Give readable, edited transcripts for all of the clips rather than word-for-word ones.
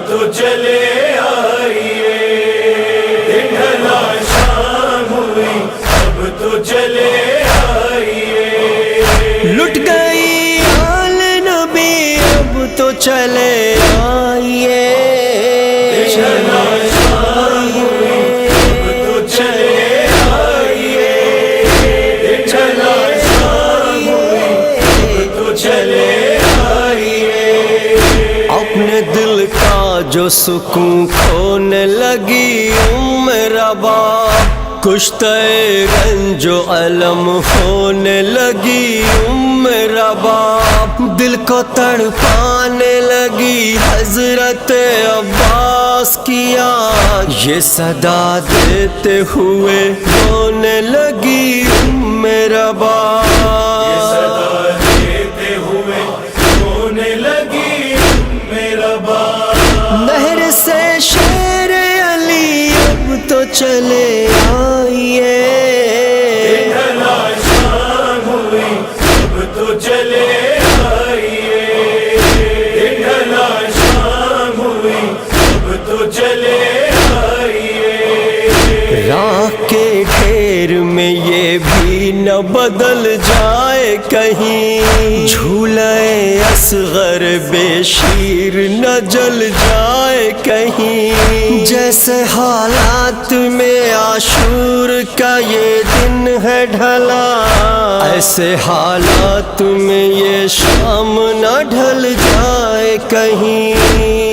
تو چلے آئیے، ڈھلا شام ہوئی اب تو چلے آئیے، لٹ گئی آل نبی اب تو چلے آئیے، ڈھلا شام ہوئی اب تو چلے آئیے، ڈھلا شام ہوئی اب تو چلے آئیے، اپنے دل کا جو سکون کھونے لگی رباب، کشتہ رنج و علم ہونے لگی رباب، دل کو تڑپانے لگی حضرت عباس کی آج، یہ صدا دیتے ہوئے رونے لگی رباب، صدا دیتے ہوئے رونے لگی میرا باپ، نہر سے شیر علی اب تو چلے آئیے، ڈھلا شام ہوئی اب تو چلے آئیے، ڈھلا شام ہوئی اب تو چلے آئیے، راہ کے ڈھیر میں یہ بھی نہ بدل جائے کہیں، جھولے اصغر بے شیر نہ جل جائے کہیں، جیسے حالات میں عاشور کا یہ دن ہے ڈھلا، ایسے حالات میں یہ شام نہ ڈھل جائے کہیں،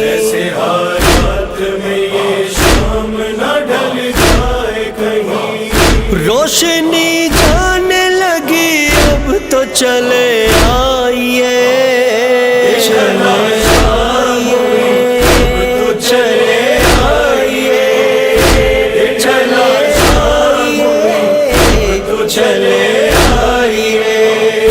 ایسے حالات میں یہ شام نہ ڈھل جائے کہیں، روشنی جانے لگی اب تو چلے آئیے، ڈھلا شام ہوئی اب تو چلے آئیے، ڈھلا شام ہوئی اب تو چلے آئیے،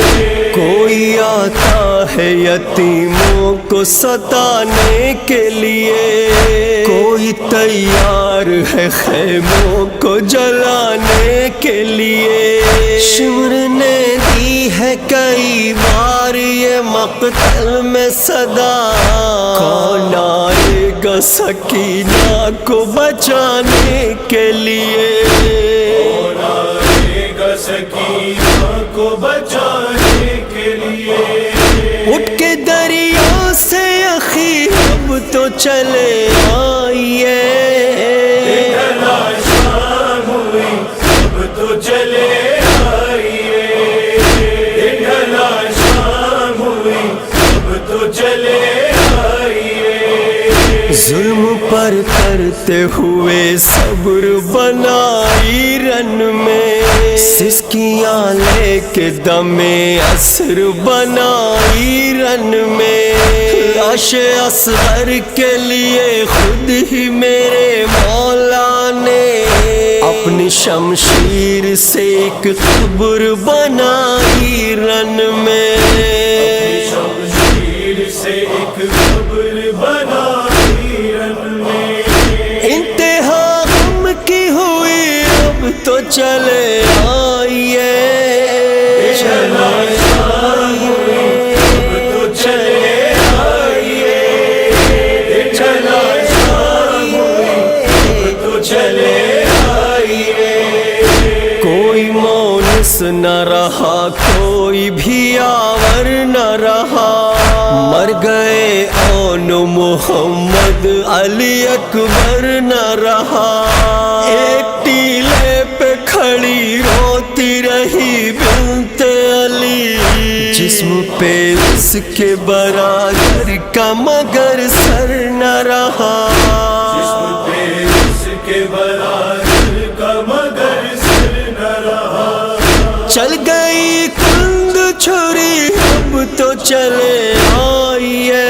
کوئی آتا ہے یتیموں کو ستانے کے لیے، کوئی تیار ہے خیموں کو جلانے کے لیے، شمر نے دی ہے کئی بار یہ مقتل میں صدا، کون آئے گا سکینہ کو بچانے کے لیے، کون آئے گا سکینہ کو بچانے کے لیے، اٹھ کے دریا سے اخی اب تو چلے آئیے، ڈھلا شام ہوئی اب تو چلے آئیے، ڈھلا شام ہوئی اب تو چلے آئیے، ظلم پر کرتے ہوئے صبر بنائی رن میں، سسکیاں لے کے دم عصر بنائی رن میں، لاش اصغر کے لیے خود ہی میرے مولا نے اپنی شمشیر سے ایک قبر بنائی رن میں، شمشیر سے ایک قبر بنائی رن میں، انتہا غم کی ہوئی اب تو چلے آئیے، ڈھلا شام ہوئی اب تو چلے آئیے، ڈھلا شام ہوئی اب تو چلے آئیے، کوئی مونس نہ رہا کوئی بھی آور نہ رہا، مر گئے اون محمد علی اکبر نہ رہا، ایک ٹیلے پہ کھڑی روتی رہی بنت علی، جسم پہ اس کے برادر کا مگر سر نہ رہا، جسم پہ اس کے برادر کا مگر سر نہ رہا، چل گئی کند چھری اب تو چلے آئیے،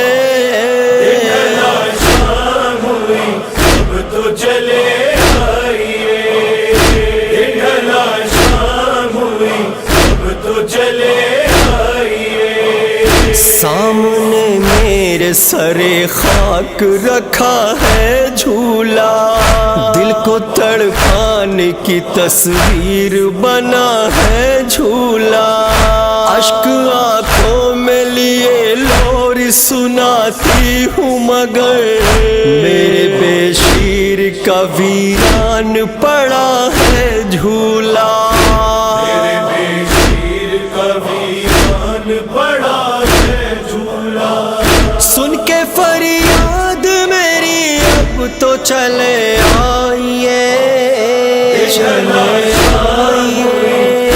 ڈھلا شام ہوئی اب تو چلے آئیے، ڈھلا شام ہوئی اب تو چلے آئیے، سامنے میرے سر خاک رکھا ہے جھولا، دل کو تڑپانے کی تصویر بنا ہے جھولا، اشک آنکھوں میں لیے لوری سناتی ہوں مگر شیر کا ویران پڑا ہے جھولا، میرے بے شیر کا ویران پڑا ہے جھولا، سن کے فریاد میری اب تو چلے آئیے، چلا آئیے،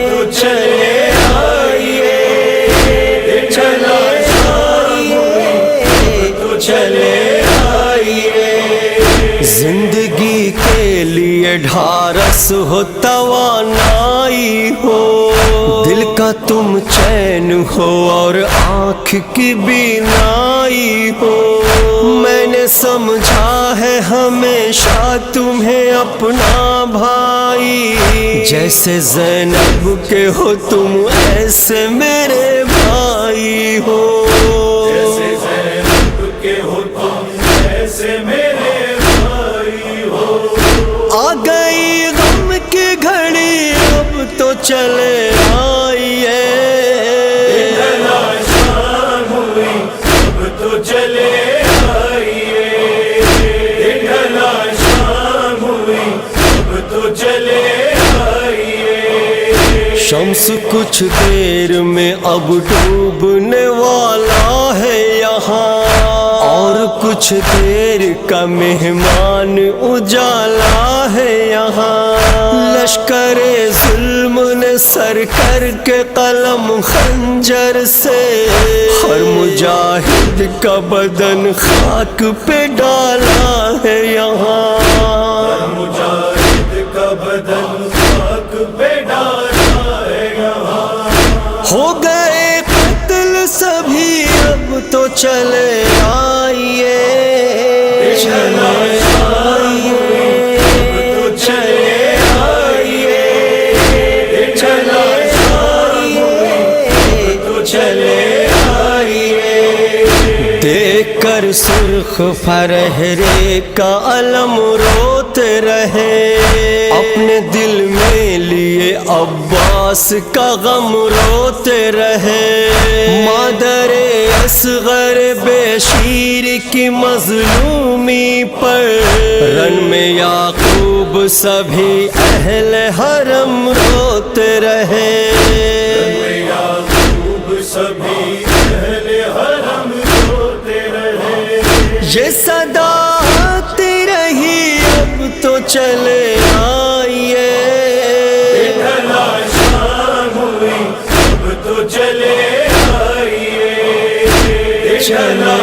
تو چلے آئیے، چلا آئیے، تو چلے آئیے، زندگی کے لیے ڈھارس ہو، توانائی ہو، دل کا تم چین ہو اور آنکھ کی بینائی ہو، میں نے سمجھا ہے ہمیشہ تمہیں اپنا بھائی، جیسے زینب کے ہو تم ایسے میرے بھائی ہو، جیسے زینب کے ہو تم ایسے میرے بھائی ہو، آ گئی غم کی گھڑی اب تو چلے آئیے، ڈھلا شام ہوئی اب تو چلے آئیے، ڈھلا شام ہوئی اب تو چلے آئیے، شمس کچھ دیر میں اب ڈوبنے والا ہے یہاں، اور کچھ دیر کا مہمان اجالا ہے یہاں، لشکر ظلم نے سر کر کے قلم خنجر سے ہر مجاہد کا بدن خاک پہ ڈالا ہے یہاں، مجاہد کا بدن خاک پہ ڈالا ہے یہاں، ہو گئے قتل سبھی اب تو چلے آئیے، چلا آئیے، تو چلے آئیے، چلا آئیے، تو چلے آئیے، دیکھ کر سرخ فرہرے کا علم روتے رہے، اپنے دل میں لیے عباس کا غم روتے رہے، مادر اصغر بے شیر کی مظلومی پر رن میں یعقوب سبھی اہل حرم روتے رہے، یعقوب سبھی اہل حرم روتے رہے، یہ صدا آتی رہی اب تو چلے آئیے، ڈھلا شام ہوئی اب تو چلے آئیے، چلا